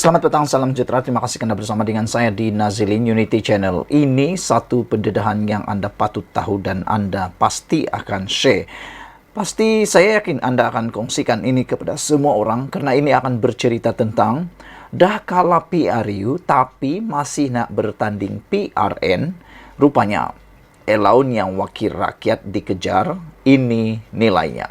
Selamat petang, salam sejahtera. Terima kasih Anda bersama dengan saya di Nazilin Unity Channel. Ini satu pendedahan yang Anda patut tahu dan Anda pasti akan share. Pasti saya yakin Anda akan kongsikan ini kepada semua orang karena ini akan bercerita tentang dah kalah PRU tapi masih nak bertanding PRN. Rupanya allowance yang wakil rakyat dikejar, ini nilainya.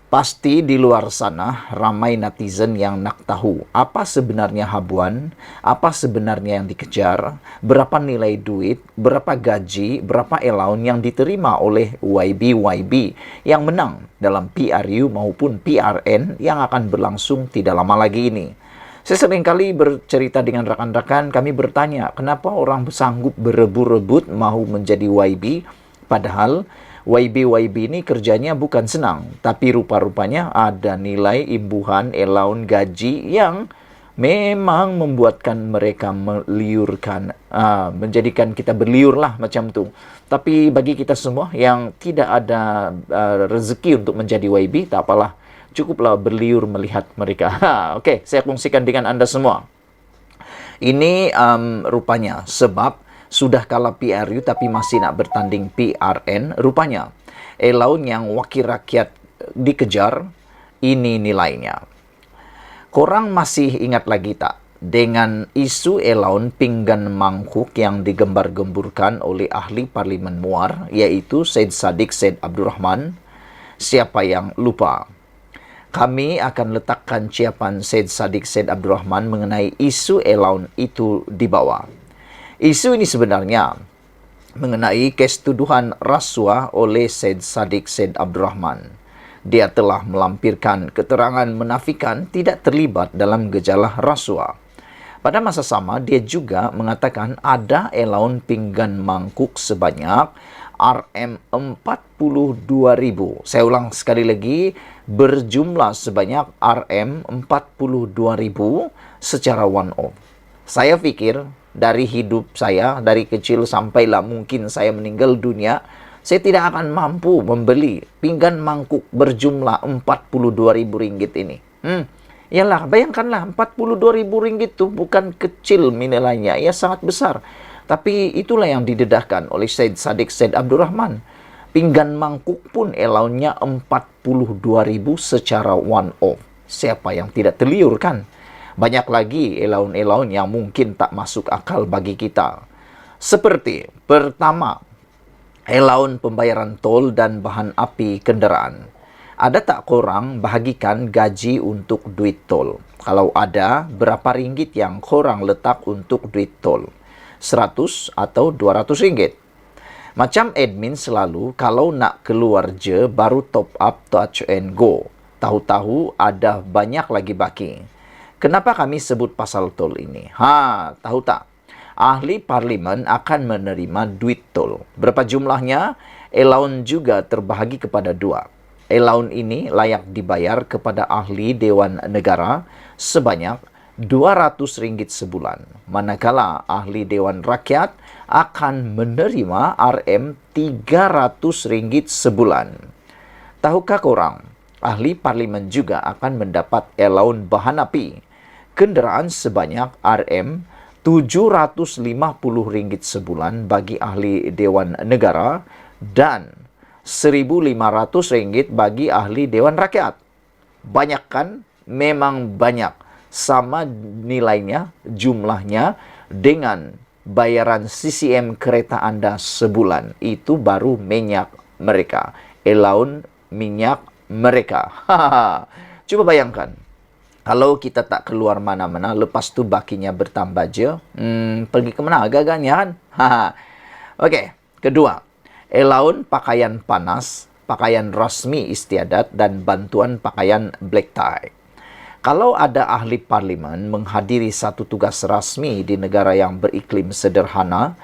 Pasti di luar sana ramai netizen yang nak tahu apa sebenarnya habuan, apa sebenarnya yang dikejar, berapa nilai duit, berapa gaji, berapa allowance yang diterima oleh YB yang menang dalam PRU maupun PRN yang akan berlangsung tidak lama lagi ini. Saya seringkali bercerita dengan rekan-rekan, kami bertanya kenapa orang sanggup berebut-rebut mau menjadi YB, padahal YB ini kerjanya bukan senang, tapi rupa-rupanya ada nilai imbuhan, allowance, gaji yang memang membuatkan mereka meliurkan, menjadikan kita berliur lah macam tu. Tapi bagi kita semua yang tidak ada rezeki untuk menjadi YB, tak apalah, cukuplah berliur melihat mereka. Okey, saya kongsikan dengan Anda semua. Ini rupanya sebab sudah kalah PRU tapi masih nak bertanding PRN, rupanya allowance yang wakil rakyat dikejar, ini nilainya. Korang masih ingat lagi tak dengan isu allowance pinggan mangkuk yang digembar-gemburkan oleh ahli Parlimen Muar, iaitu Syed Saddiq Syed Abdul Rahman? Siapa yang lupa? Kami akan letakkan ciapan Syed Saddiq Syed Abdul Rahman mengenai isu allowance itu di bawah. Isu ini sebenarnya mengenai kes tuduhan rasuah oleh Syed Saddiq Syed Abdul Rahman. Dia telah melampirkan keterangan menafikan tidak terlibat dalam gejala rasuah. Pada masa sama, dia juga mengatakan ada allowance pinggan mangkuk sebanyak RM42.000. Saya ulang sekali lagi, berjumlah sebanyak RM42.000 secara one-off. Saya fikir dari hidup saya, dari kecil sampailah mungkin saya meninggal dunia, saya tidak akan mampu membeli pinggan mangkuk berjumlah RM42.000 ini. Yalah, bayangkanlah RM42.000 itu bukan kecil nilainya, ia sangat besar. Tapi itulah yang didedahkan oleh Syed Saddiq Syed Abdul Rahman. Pinggan mangkuk pun allowance-nya RM42.000 secara one-off. Siapa yang tidak terliur kan? Banyak lagi allowance yang mungkin tak masuk akal bagi kita. Seperti, pertama, allowance pembayaran tol dan bahan api kenderaan. Ada tak korang bahagikan gaji untuk duit tol? Kalau ada, berapa ringgit yang korang letak untuk duit tol? 100 atau 200 ringgit? Macam admin selalu, kalau nak keluar je, baru top up touch and go. Tahu-tahu ada banyak lagi baki. Kenapa kami sebut pasal tol ini? Tahu tak? Ahli Parlimen akan menerima duit tol. Berapa jumlahnya? Allowance juga terbahagi kepada dua. Allowance ini layak dibayar kepada ahli Dewan Negara sebanyak RM200 sebulan. Manakala ahli Dewan Rakyat akan menerima RM300 sebulan. Tahukah korang? Ahli Parlimen juga akan mendapat allowance bahan api kenderaan sebanyak RM750 sebulan bagi ahli Dewan Negara dan RM1.500 bagi ahli Dewan Rakyat. Banyak kan? Memang banyak. Sama nilainya, jumlahnya dengan bayaran CCM kereta Anda sebulan. Itu baru minyak mereka. Allowance minyak mereka. Coba bayangkan. Kalau kita tak keluar mana-mana, lepas tu bakinya bertambah je, pergi ke mana agak-agaknya kan? Okey, kedua, allowance pakaian panas, pakaian rasmi istiadat dan bantuan pakaian black tie. Kalau ada ahli parlimen menghadiri satu tugas rasmi di negara yang beriklim sederhana,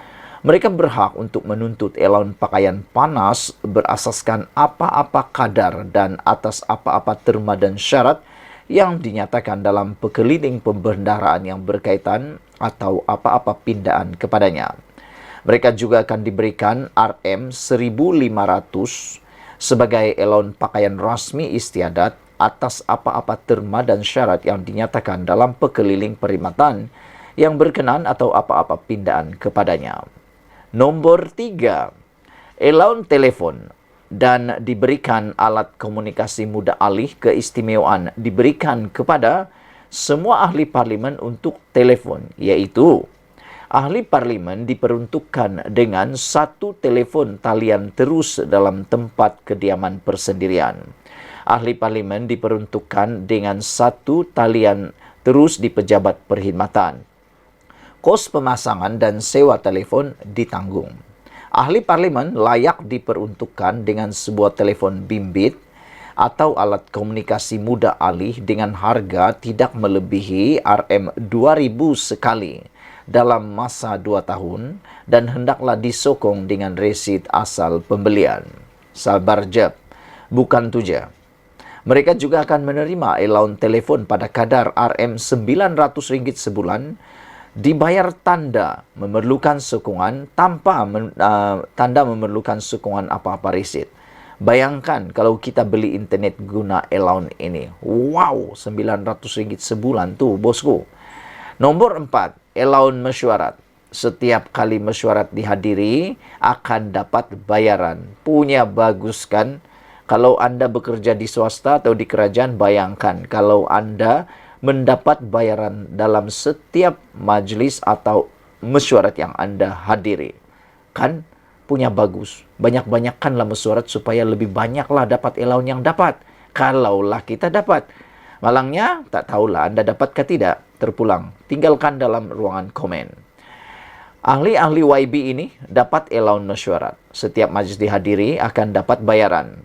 mereka berhak untuk menuntut allowance pakaian panas berasaskan apa-apa kadar dan atas apa-apa terma dan syarat yang dinyatakan dalam pekeliling pembendaraan yang berkaitan atau apa-apa pindaan kepadanya. Mereka juga akan diberikan RM1.500 sebagai allowance pakaian rasmi istiadat atas apa-apa terma dan syarat yang dinyatakan dalam pekeliling perkhidmatan yang berkenan atau apa-apa pindaan kepadanya. Nombor 3, allowance telefon dan diberikan alat komunikasi mudah alih keistimewaan diberikan kepada semua ahli parlimen untuk telefon, iaitu ahli parlimen diperuntukkan dengan satu telefon talian terus dalam tempat kediaman persendirian. Ahli parlimen diperuntukkan dengan satu talian terus di pejabat perkhidmatan. Kos pemasangan dan sewa telefon ditanggung. Ahli parlimen layak diperuntukkan dengan sebuah telefon bimbit atau alat komunikasi mudah alih dengan harga tidak melebihi Rm2.000 sekali dalam masa 2 tahun dan hendaklah disokong dengan resit asal pembelian. Sabar jap, bukan tuja. Mereka juga akan menerima allowance telefon pada kadar Rm900 sebulan, dibayar tanda memerlukan sokongan tanpa tanda memerlukan sokongan apa-apa resit. Bayangkan kalau kita beli internet guna allowance ini. Wow, Rm900 sebulan tuh bosku. Nombor 4, allowance mesyuarat. Setiap kali mesyuarat dihadiri akan dapat bayaran. Punya bagus kan? Kalau Anda bekerja di swasta atau di kerajaan, bayangkan kalau Anda mendapat bayaran dalam setiap majlis atau mesyuarat yang Anda hadiri. Kan punya bagus. Banyak-banyakkanlah mesyuarat supaya lebih banyaklah dapat allowance yang dapat. Kalaulah kita dapat. Malangnya, tak tahulah Anda dapatkah tidak. Terpulang, tinggalkan dalam ruangan komen. Ahli-ahli YB ini dapat allowance mesyuarat. Setiap majlis dihadiri akan dapat bayaran.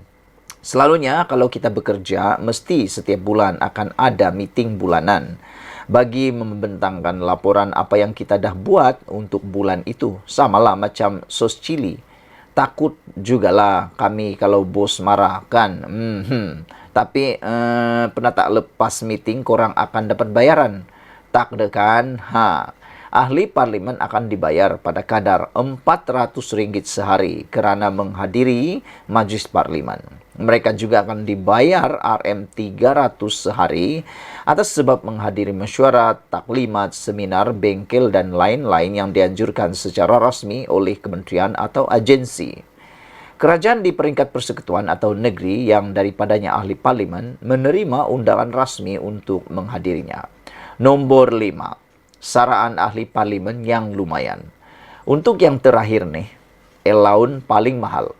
Selalunya kalau kita bekerja, mesti setiap bulan akan ada meeting bulanan bagi membentangkan laporan apa yang kita dah buat untuk bulan itu. Samalah macam sos cili. Takut jugalah kami kalau bos marah kan. Tapi pernah tak lepas meeting korang akan dapat bayaran. Tak dekan, ahli parlimen akan dibayar pada kadar Rm400 sehari kerana menghadiri majlis parlimen. Mereka juga akan dibayar Rm300 sehari atas sebab menghadiri mesyuarat, taklimat, seminar, bengkel dan lain-lain yang dianjurkan secara rasmi oleh kementerian atau agensi. Kerajaan di peringkat persekutuan atau negeri yang daripadanya ahli parlimen menerima undangan rasmi untuk menghadirinya. Nombor 5, saraan ahli parlimen yang lumayan. Untuk yang terakhir nih, allowance paling mahal.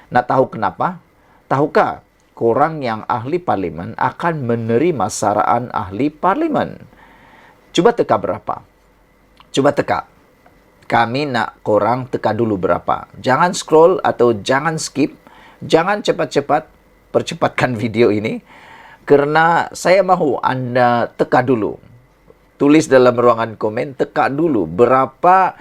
Nak tahu kenapa? Tahukah korang yang ahli parlimen akan menerima saraan ahli parlimen? Cuba teka berapa? Coba teka. Kami nak korang teka dulu berapa. Jangan scroll atau jangan skip. Jangan cepat-cepat percepatkan video ini. Kerana saya mahu Anda teka dulu. Tulis dalam ruangan komen, teka dulu berapa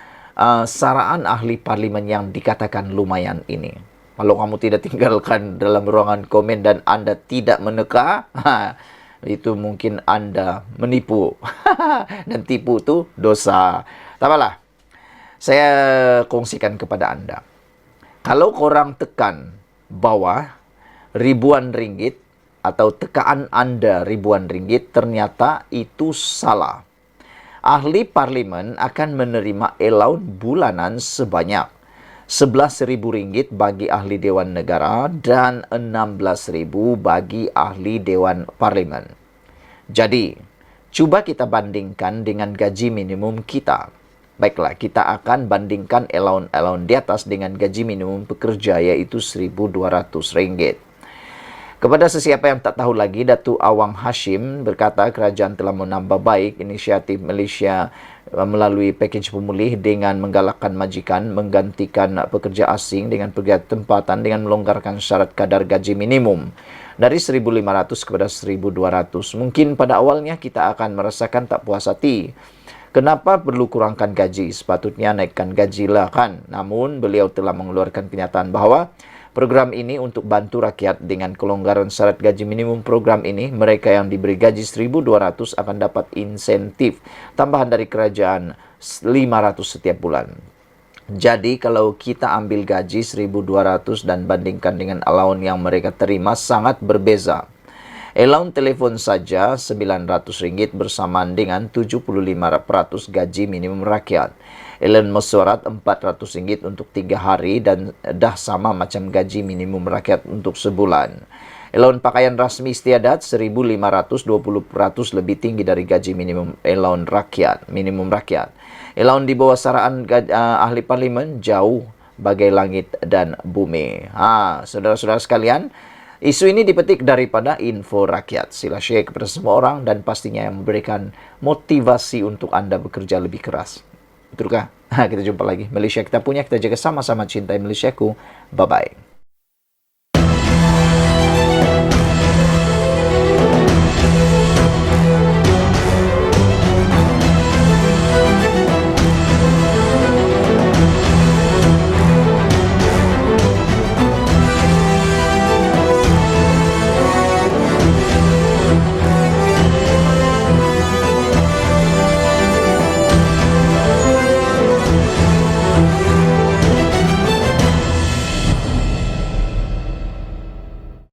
saraan ahli parlimen yang dikatakan lumayan ini. Kalau kamu tidak tinggalkan dalam ruangan komen dan Anda tidak meneka, itu mungkin Anda menipu. Dan tipu itu dosa. Tak apalah. Saya kongsikan kepada Anda. Kalau korang tekan bawah ribuan ringgit, atau tekaan Anda ribuan ringgit, ternyata itu salah. Ahli parlimen akan menerima allowance bulanan sebanyak Rp11.000 bagi ahli Dewan Negara dan Rp16.000 bagi ahli Dewan Parlimen. Jadi, cuba kita bandingkan dengan gaji minimum kita. Baiklah, kita akan bandingkan allowance di atas dengan gaji minimum pekerja, iaitu Rp1.200. Kepada sesiapa yang tak tahu lagi, Datuk Awang Hashim berkata kerajaan telah menambah baik inisiatif Malaysia melalui pakej pemulih dengan menggalakkan majikan menggantikan pekerja asing dengan pekerja tempatan dengan melonggarkan syarat kadar gaji minimum dari 1.500 kepada 1.200. Mungkin pada awalnya kita akan merasakan tak puas hati. Kenapa perlu kurangkan gaji? Sepatutnya naikkan gajilah kan. Namun beliau telah mengeluarkan kenyataan bahawa program ini untuk bantu rakyat dengan kelonggaran syarat gaji minimum. Program ini, mereka yang diberi gaji 1.200 akan dapat insentif tambahan dari kerajaan 500 setiap bulan. Jadi kalau kita ambil gaji 1.200 dan bandingkan dengan allowance yang mereka terima, sangat berbeza. Allowance telepon saja Rp900 bersamaan dengan 75% gaji minimum rakyat. Allowance mesyuarat Rp400 untuk 3 hari dan dah sama macam gaji minimum rakyat untuk sebulan. Allowance pakaian rasmi istiadat Rp1.520 lebih tinggi dari gaji minimum minimum rakyat. Allowance di bawah saraan ahli parlimen jauh bagai langit dan bumi. Saudara-saudara sekalian, isu ini dipetik daripada Info Rakyat. Sila share kepada semua orang dan pastinya yang memberikan motivasi untuk Anda bekerja lebih keras. Betulkah? Kita jumpa lagi. Malaysia kita punya, kita jaga sama-sama cintai Malaysiaku. Bye-bye.